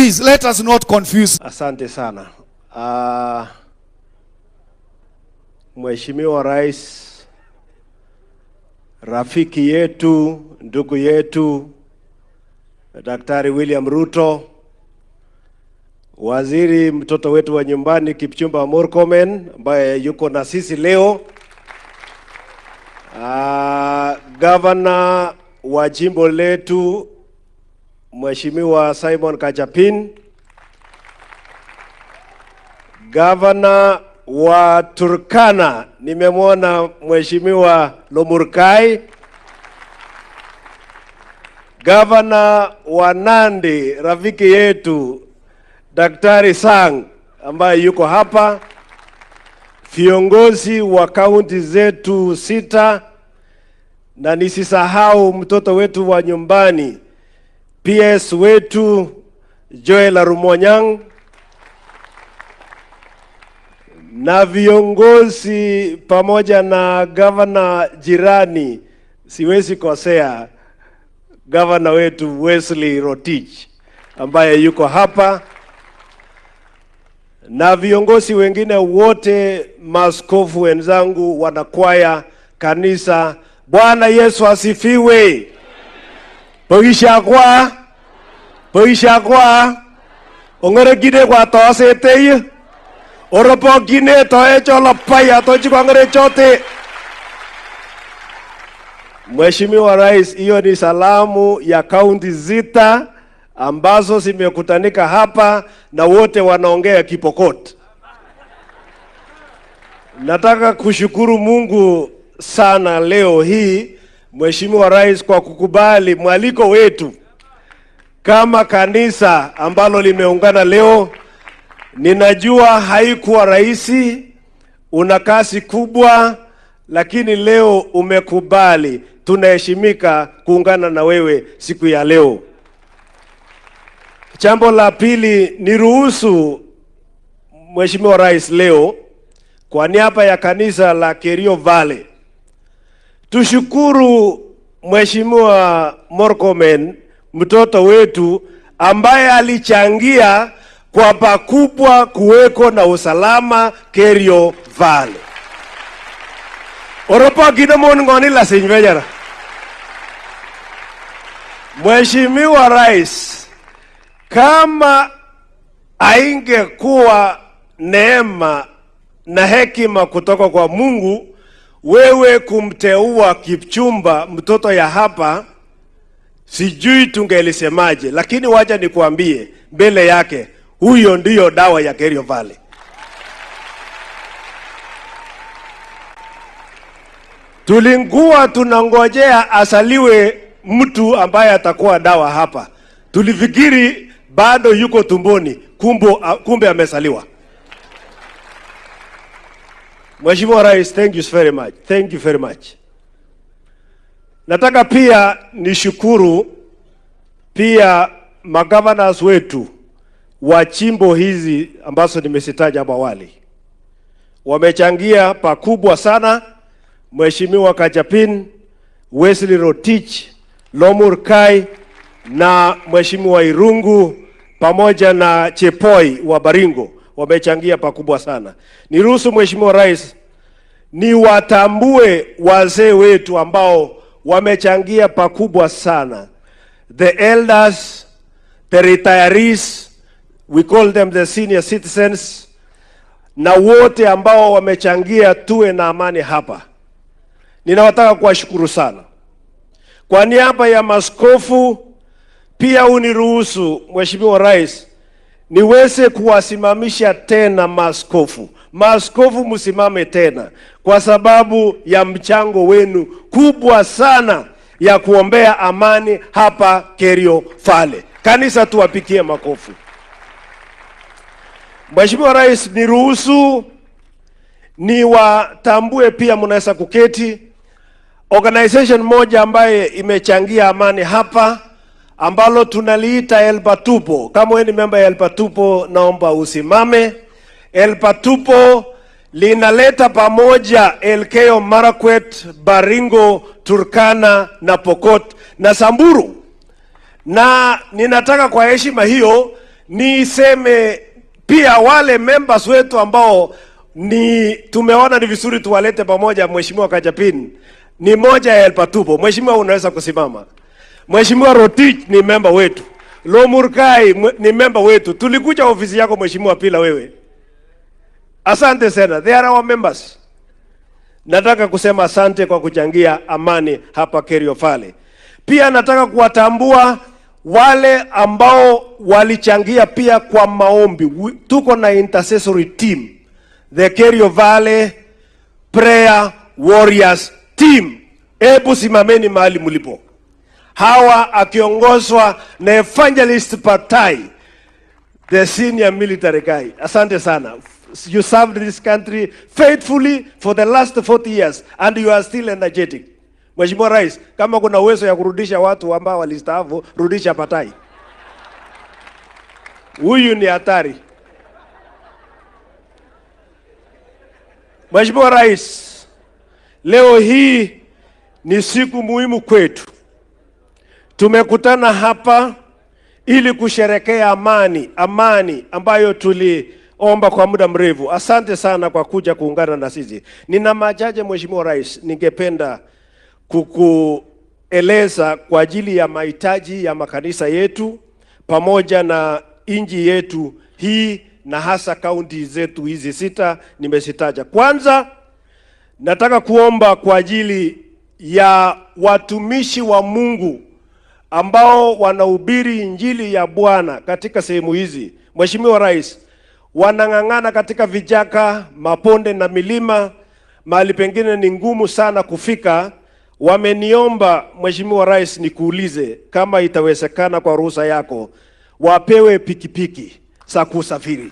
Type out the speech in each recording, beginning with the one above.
Please, let us not confuse. Asante sana. Mheshimiwa Rais, rafiki yetu, ndugu yetu, Daktari William Ruto, waziri mtoto wetu wa nyumbani Kipchumba Murkomen ambaye yuko na sisi leo, Governor wa jimbo letu Mheshimiwa Simon Kachapin, Governor wa Turkana nimemwona Mheshimiwa Lomurkai, Governor wa Nandi rafiki yetu Daktari Sang ambaye yuko hapa, viongozi wa kaunti zetu 6, na nisisahau mtoto wetu wa nyumbani PS wetu Joel Arumonyang, na viongozi pamoja na governor jirani, siwezi kosea, governor wetu Wesley Rotich ambaye yuko hapa, na viongozi wengine wote, maaskofu wenzangu, wanakwaya, kanisa. Bwana Yesu asifiwe. Poisha kwa ongere gide kwa toasete oropo gine toe chola paya tochi kwa ngere chote. Mheshimiwa Rais, hiyo ni salamu ya kaunti 6 ambazo zimekutanika hapa na wote wanaongea Kipokot. Nataka kushukuru Mungu sana leo hii, Mheshimiwa Rais, kwa kukubali mwaliko wetu kama kanisa ambalo limeungana leo. Ninajua haikuwa rahisi, una kazi kubwa, lakini leo umekubali. Tunaheshimika kuungana na wewe siku ya leo. Jambo la pili, niruhusu Mheshimiwa Rais, leo kwa niaba ya kanisa la Kerio Valley tushukuru Mheshimiwa Murkomen, mtoto wetu ambaye alichangia kwa pakubwa kuweko na usalama Kerio Valley. Oropo gidamon ngoni la sinvejara. Mheshimiwa Rais, kama haingekuwa neema na hekima kutoka kwa Mungu wewe kumteua Kipchumba mtoto ya hapa, sijui tungelisemaje, lakini wacha nikuambie mbele yake, huyo ndiyo dawa ya Kerio Valley. Tulingua tunangojea asaliwe mtu ambaye atakuwa dawa hapa. Tulifikiri bado yuko tumboni, kumbe amesaliwa. Mheshimiwa Rais, thank you very much. Thank you very much. Nataka pia nishukuru pia magovernors wetu wa jimbo hizi ambazo nimesitaja hapo awali. Wamechangia pakubwa sana. Mheshimiwa Kachapin, Wesley Rotich, Lomurkai na Mheshimiwa Irungu pamoja na Chepoi wa Baringo wamechangia pakubwa sana. Niruhusu Mheshimiwa Rais ni watambue wazee wetu ambao wamechangia pakubwa sana. The elders, the retirees, we call them the senior citizens, na wote ambao wamechangia tuwe na amani hapa. Ninawataka kuwashukuru sana. Kwa niaba ya maaskofu pia uniruhusu Mheshimiwa Rais niweze kuwasimamisha tena maaskofu. Maaskofu msimame tena kwa sababu ya mchango wenu kubwa sana ya kuombea amani hapa Kerio Valley. Kanisa tuwapikie makofi. Mheshimiwa Rais, niruhusu niwatambue pia, mnaweza kuketi, organization moja ambaye imechangia amani hapa ambalo tunaliita El Patupo. Kama wewe ni member ya El Patupo, naomba usimame. El Patupo linaleta pamoja Elgeyo Marakwet, Baringo, Turkana na Pokot na Samburu. Na ninataka kwa heshima hiyo niseme pia wale members wetu ambao tumeona ni vizuri tuwalete pamoja. Mheshimiwa Kajapin ni moja ya Elpatubo. Mheshimiwa, unaweza kusimama. Mheshimiwa Rotich ni member wetu. Lomurkai ni member wetu. Tulikuja ofisi yako Mheshimiwa Pila wewe. Asante sana. They are our members. Nataka kusema asante kwa kuchangia amani hapa Kerio Valley. Pia nataka kuwatambua wale ambao walichangia pia kwa maombi. Tuko na intercessory team, the Kerio Valley Prayer Warriors team. Hebu simameni mahali mlipo. Hawa akiongozwa na Evangelist Patai, the senior military guy. Asante sana. You served this country faithfully for the last 40 years and you are still energetic. Mheshimiwa Rais, kama kuna uwezo ya kurudisha watu ambao walistaafu, rudisha Patai. Huyu ni hatari. Mheshimiwa Rais, leo hii ni siku muhimu kwetu. Tumekutana hapa ili kusherekea amani ambayo tuliomba kwa muda mrefu. Asante sana kwa kuja kuungana na sisi. Nina machache Mheshimiwa Rais, ningependa kukueleza kwa ajili ya mahitaji ya makanisa yetu pamoja na inji yetu hii na hasa kaunti zetu hizi 6 nimesitaja. Kwanza nataka kuomba kwa ajili ya watumishi wa Mungu ambao wanahubiri injili ya Bwana katika sehemu hizi. Mheshimiwa Rais, wanang'ang'ana katika vijaka, maponde na milima, mahali pengine ni ngumu sana kufika. Wameniomba Mheshimiwa Rais nikuulize kama itawezekana kwa ruhusa yako wapewe pikipiki za kusafiri.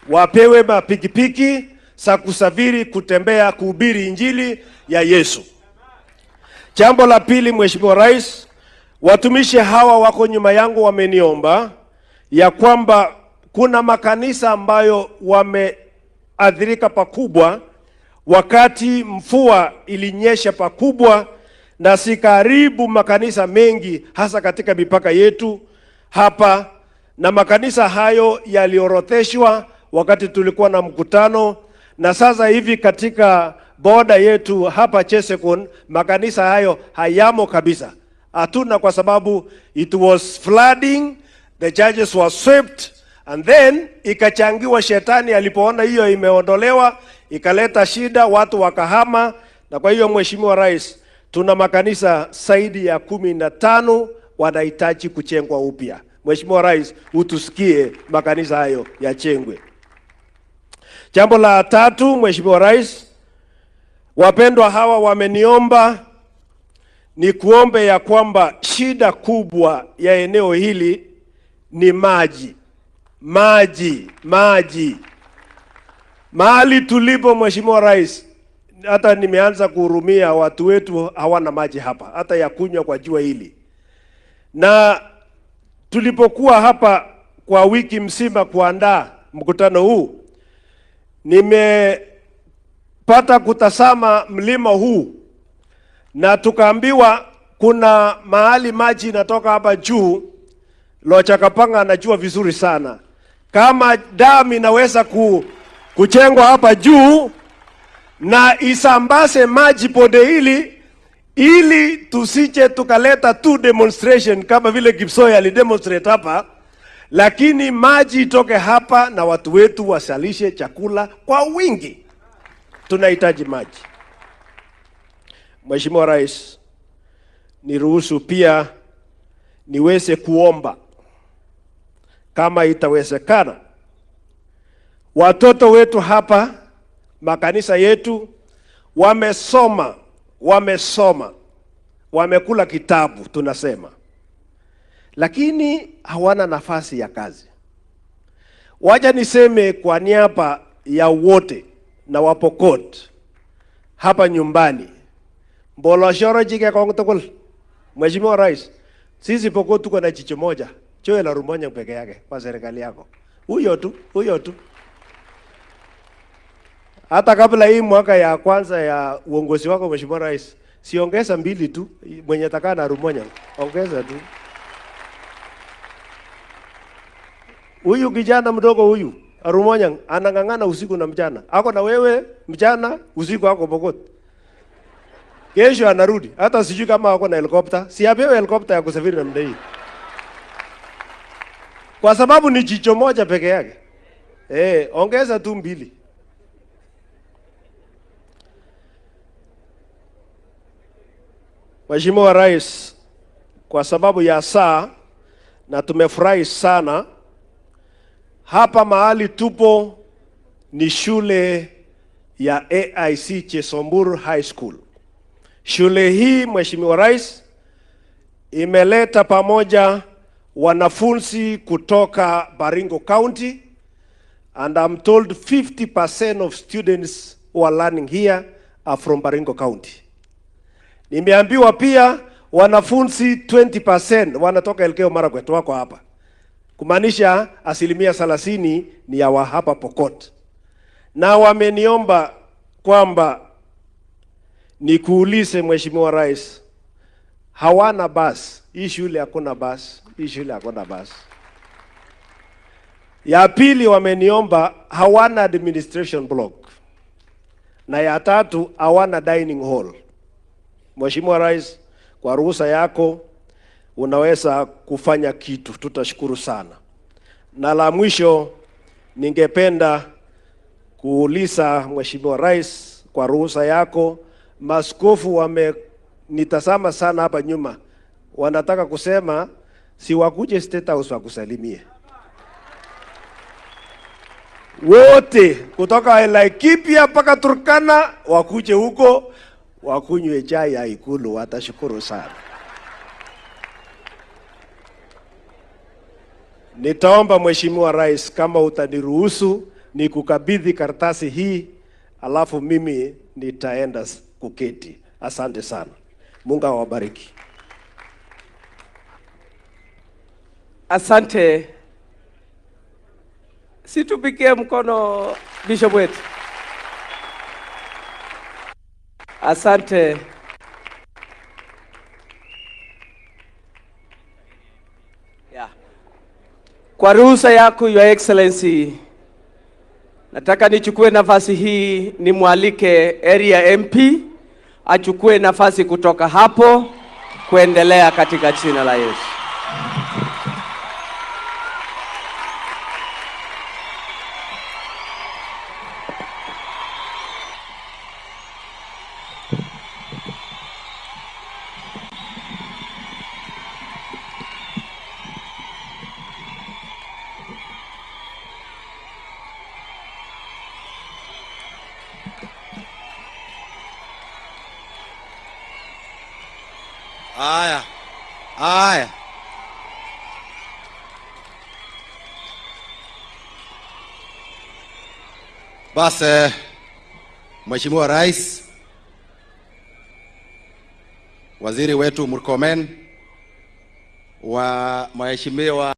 Wapewe pikipiki za kusafiri kutembea kuhubiri injili ya Yesu. Jambo la pili Mheshimiwa Rais, watumishi hawa wako nyuma yangu wameniomba ya kwamba kuna makanisa ambayo wameathirika pakubwa wakati mvua ilinyesha pakubwa na sikaribu makanisa mengi hasa katika mipaka yetu hapa, na makanisa hayo yaliorodheshwa wakati tulikuwa na mkutano, na sasa hivi katika boda yetu hapa Chesekon makanisa hayo hayamo kabisa. Hatuna kwa sababu it was flooding, the churches were swept and then ikachangiwa. Shetani alipoona hiyo imeondolewa ikaleta shida, watu wakahama. Na kwa hiyo Mheshimiwa Rais, tuna makanisa zaidi ya 15 wanahitaji kuchengwa upya. Mheshimiwa Rais, utusikie makanisa hayo yachengwe. Jambo la tatu Mheshimiwa Rais, wapendwa hawa wameniomba ni kuombe ya kwamba shida kubwa ya eneo hili ni maji. Mahali tulipo Mheshimiwa Rais, hata nimeanza kuhurumia watu wetu hawana maji hapa, hata ya kunywa kwa jua hili. Na tulipokuwa hapa kwa wiki mzima kuandaa mkutano huu, nimepata kutazama mlima huu na tukaambiwa kuna mahali maji inatoka hapa juu. Lochakapanga anajua vizuri sana. Kama damu inaweza kuchengwa hapa juu na isambase maji ponde hili, ili tusije tukaleta tu demonstration kama vile Kipsoi alidemonstrate hapa, lakini maji itoke hapa na watu wetu wasalishe chakula kwa wingi. Tunahitaji maji. Mheshimiwa Rais, niruhusu pia niweze kuomba kama itawezekana, watoto wetu hapa makanisa yetu wamesoma, wamekula kitabu tunasema, lakini hawana nafasi ya kazi. Wacha niseme kwa niaba ya wote na Wapokot hapa nyumbani, Mboloshoro jike kwa ngutokul. Mheshimiwa Rais, sisi Pokot tuko na chicho moja, Joel Arumanya peke yake kwa serikali yako. Huyo tu. Hata kabla hii mwaka ya kwanza ya uongozi wako Mheshimiwa Rais, siongeza 2 tu, mwenye takana Arumanya, ongeza tu. Huyu kijana mdogo huyu Arumonyang anang'ang'ana usiku na mchana. Ako na wewe mchana, usiku ako Pokot. Kesho anarudi. Hata sijui kama ako na helikopta. Si apewe helikopta ya kusafiri na mdai. Kwa sababu ni jicho moja peke yake. Ongeza tu 2. Mheshimiwa Rais, kwa sababu ya saa na tumefurahi sana hapa mahali tupo ni shule ya AIC Chesombur High School. Shule hii Mheshimiwa Rais imeleta pamoja wanafunzi kutoka Baringo County, and I'm told 50% of students who are learning here are from Baringo County. Nimeambiwa pia wanafunzi 20% wanatoka Elgeyo Marakwet wako hapa. Kumaanisha 30% ni ya hapa Pokot. Na wameniomba kwamba nikuulize Mheshimiwa Rais, hawana bus. Hii shule hakuna bus. Hii shule hakuna bus. Ya pili wameniomba hawana administration block. Na ya tatu hawana dining hall. Mheshimiwa Rais, kwa ruhusa yako unaweza kufanya kitu, tutashukuru sana. Na la mwisho ningependa kuuliza Mheshimiwa Rais, kwa ruhusa yako, maaskofu wamenitazama sana hapa nyuma. Wanataka kusema si wakuje State House wakusalimie. Wote kutoka Laikipia mpaka Turkana wakuje huko wakunywe chai ya Ikulu, watashukuru sana. Nitaomba Mheshimiwa Rais kama utaniruhusu nikukabidhi karatasi hii, alafu mimi nitaenda kuketi. Asante sana. Mungu awabariki. Asante. Situpigie mkono Bishop wetu. Asante. Kwa ruhusa yako Your Excellency, nataka nichukue nafasi hii nimwalike area MP achukue nafasi kutoka hapo kuendelea katika jina la Yesu. Haya. Basi Mheshimiwa Rais, waziri wetu Murkomen, wa Mheshimiwa